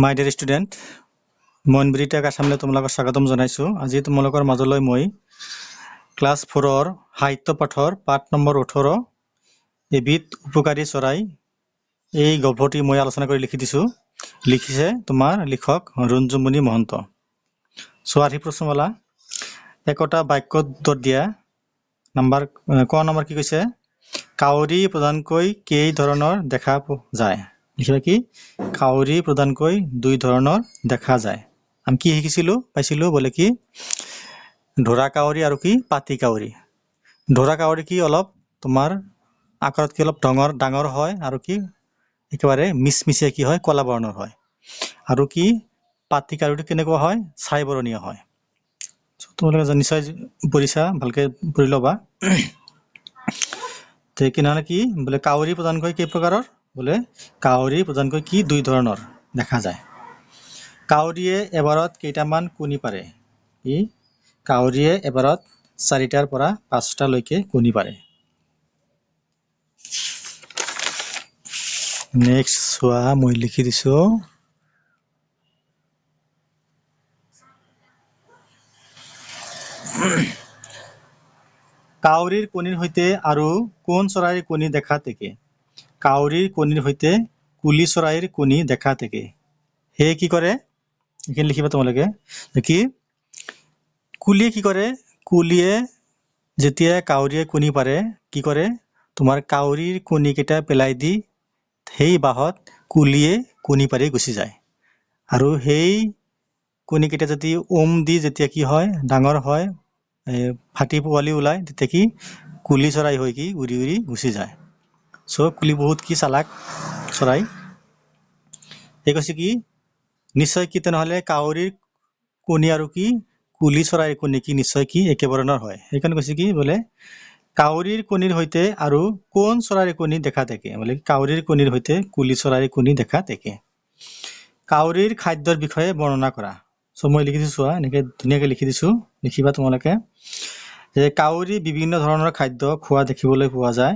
মাই dear student, মইনবিৰি tech আসামলৈ তোমালোকক স্বাগতম জনাইছোঁ। আজি তোমালোকৰ মাজলৈ মই ক্লাছ 4ৰ সাহিত্য পাঠৰ পাঠ নম্বৰ 18 এবিধ উপকাৰী চৰাই এই গল্পটি মই আলোচনা কৰি লিখি দিছোঁ। লিখিছে তোমাৰ লিখক ৰঞ্জুমণি মহন্ত। ছোৱালী প্ৰশ্নমালা একোটা বাক্যত উত্তৰ দিয়া। ক নম্বৰ কি কৈছে? কাউৰী প্ৰধানকৈ কেই ধৰণৰ দেখা যায়? লিখিবা কি? কাউৰী প্ৰধানকৈ দুই ধৰণৰ দেখা যায়। আমি কি শিকিছিলোঁ পাইছিলোঁ বোলে কি ঢোৰা কাউৰী আৰু কি পাতি কাউৰী। ঢোৰা কাউৰী কি অলপ তোমাৰ আকাৰতকৈ অলপ ডাঙৰ হয় আৰু কি একেবাৰে মিচমিচিয়া কি হয় কলা বৰ্ণৰ হয়। আৰু কি পাতি কাউৰীটো কেনেকুৱা হয় ছাই বৰণীয়া হয়। তোমালোকে নিশ্চয় পঢ়িছা, ভালকে পঢ়ি ল'বা। কিনানে কি বোলে কাউৰী প্ৰধানকৈ কেই প্ৰকাৰৰ? বোলে কাউৰী প্ৰধানকৈ কি দুই ধৰণৰ দেখা যায়। কাউৰীয়ে এবাৰত কেইটামান কণী পাৰে? কাউৰীয়ে এবাৰত 4টাৰ পৰা 5টালৈকে কণী পাৰে। নেক্সট চোৱা, মই লিখি দিছো। কাউৰীৰ কণীৰ সৈতে আৰু কোন চৰাইৰ কণী দেখা থাকে? কাউৰীৰ কণীৰ সৈতে কুলি চৰাইৰ কণী দেখা থাকে। সেয়ে কি কৰে? এইখিনি লিখিবা তোমালোকে। কি কুলিয়ে কি কৰে? কুলিয়ে যেতিয়া কাউৰীয়ে কণী পাৰে কি কৰে? তোমাৰ কাউৰীৰ কণীকেইটা পেলাই দি সেই বাহত কুলিয়ে কণী পাৰি গুচি যায়। আৰু সেই কণীকেইটা যদি দি যেতিয়া কি হয় ডাঙৰ হয়, ফাটি পোৱালি ওলাই, তেতিয়া কি কুলি চৰাই হৈ কি উৰি উৰি গুচি যায়। কুলি বহুত কি চালাক চৰাই। এই কৈছে কি নিশ্চয় কি তেনেহলে কাউৰীৰ কণী আৰু কি কুলি চৰাইৰ কণী কি নিশ্চয় কি একেবৰণৰ হয়। সেইকাৰণে কৈছে কি বোলে কাউৰীৰ কণীৰ সৈতে আৰু কোন চৰাইৰ কণী দেখা থাকে? বোলে কাউৰীৰ কণীৰ সৈতে কুলি চৰাইৰ কণী দেখা থাকে। কাউৰীৰ খাদ্যৰ বিষয়ে বৰ্ণনা কৰা। মই লিখি দিছো, এনেকে ধুনীয়াকে লিখি দিছো, লিখিবা তোমালোকে। যে কাউৰী বিভিন্ন ধৰণৰ খাদ্য খোৱা দেখিবলৈ পোৱা যায়।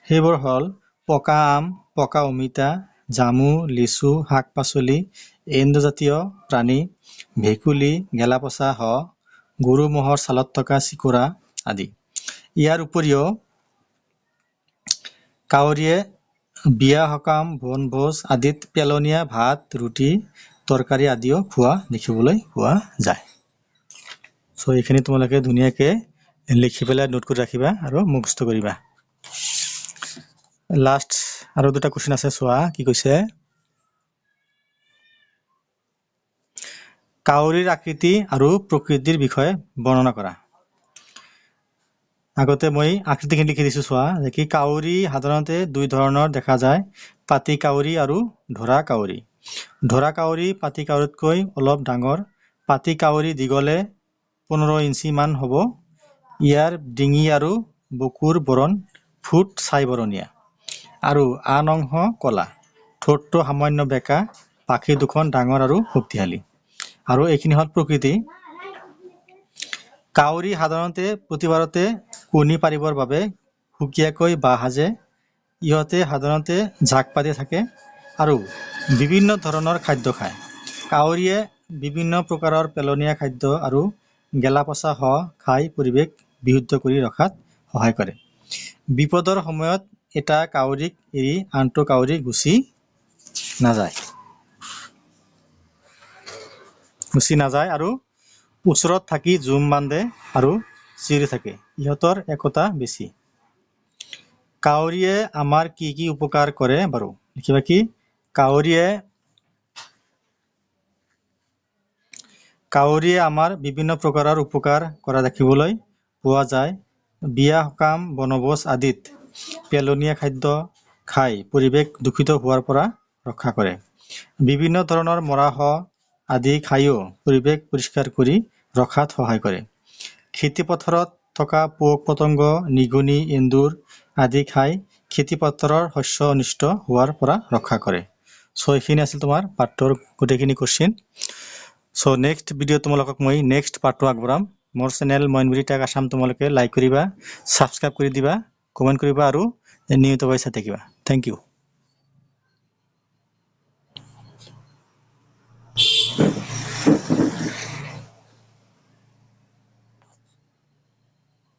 সেইবোৰ হ'ল পকা আম, পকা অমিতা, জামু, লিচু, শাক পাচলি, এন্দুজাতীয় প্ৰাণী, ভেকুলী, গেলাপচা, গৰু ম'হৰ ছালত থকা চিকুৰা আদি। ইয়াৰ উপৰিও কাউৰীয়ে বিয়া সকাম বনভোজ আদিত পেলনীয়া ভাত, ৰুটি, তৰকাৰী আদিও খোৱা দেখিবলৈ পোৱা যায়। এইখিনি তোমালোকে ধুনীয়াকে লিখি পেলাই নোট কৰি ৰাখিবা আৰু মুখস্থ কৰিবা। লাষ্ট আৰু দুটা কুৱেশ্যন আছে, চোৱা কি কৈছে। কাউৰীৰ আকৃতি আৰু প্ৰকৃতিৰ বিষয়ে বৰ্ণনা কৰা। আগতে মই আকৃতিখিনি লিখি দিছো, চোৱা যে কি কাউৰী সাধাৰণতে দুই ধৰণৰ দেখা যায়, পাতি কাউৰী আৰু ঢোৰা কাউৰী। ঢোৰা কাউৰী পাতি কাউৰীতকৈ অলপ ডাঙৰ। পাতি কাউৰী দীঘলে 15 ইঞ্চি মান হ'ব। ইয়াৰ ডিঙি আৰু বুকুৰ বৰণ ফুট ছাই বৰণীয়া আৰু আন অংশ কলা। ঠোঁটটো সামান্য বেঁকা, পাখি দুখন ডাঙৰ আৰু শক্তিশালী। আৰু এইখিনি হ'ল প্ৰকৃতি। কাউৰী সাধাৰণতে প্ৰতিবাৰতে কণী পাৰিবৰ বাবে সুকীয়াকৈ বাহ সাজে। ইহঁতে সাধাৰণতে জাক পাতি থাকে আৰু বিভিন্ন ধৰণৰ খাদ্য খায়। কাউৰীয়ে বিভিন্ন প্ৰকাৰৰ পেলনীয়া খাদ্য আৰু গেলাপচা খাই পৰিৱেশ বিশুদ্ধ কৰি ৰখাত সহায় কৰে। বিপদৰ সময়ত এটা কাউৰীক এৰি আনটো কাউৰী গুচি নাযায় আৰু ওচৰত থাকি জুম বান্ধে আৰু চিঞৰি থাকে। ইহঁতৰ একতা বেছি। কাউৰীয়ে আমাৰ কি কি উপকাৰ কৰে বাৰু? লিখিবা কি কাউৰীয়ে আমাৰ বিভিন্ন প্ৰকাৰৰ উপকাৰ কৰা দেখিবলৈ পোৱা যায়। বিয়া সকাম বনভোজ আদিত পেলনীয়া খাদ্য খাই পৰিৱেশ দূষিত হোৱাৰ পৰা ৰক্ষা কৰে। বিভিন্ন ধৰণৰ মৰা আদি খাইও পৰিৱেশ পৰিষ্কাৰ কৰি ৰখাত সহায় কৰে। খেতি পথাৰত থকা পোক পতংগ, নিগনি, এন্দুৰ আদি খাই খেতি পথাৰৰ শস্য অনিষ্ট হোৱাৰ পৰা ৰক্ষা কৰে। এইখিনি আছিল তোমাৰ পাঠটোৰ গোটেইখিনি কুৱেশ্যন। নেক্সট ভিডিঅ' তোমালোকক মই নেক্সট পাৰ্টটো আগবঢ়াম। মোৰ চেনেল মইনবিৰি টেক আসাম তোমালোকে লাইক কৰিবা, ছাবস্ক্ৰাইব কৰি দিবা, কমেণ্ট কৰিবা আৰু নিয়মিতভাৱে চাই থাকিবা। Thank U.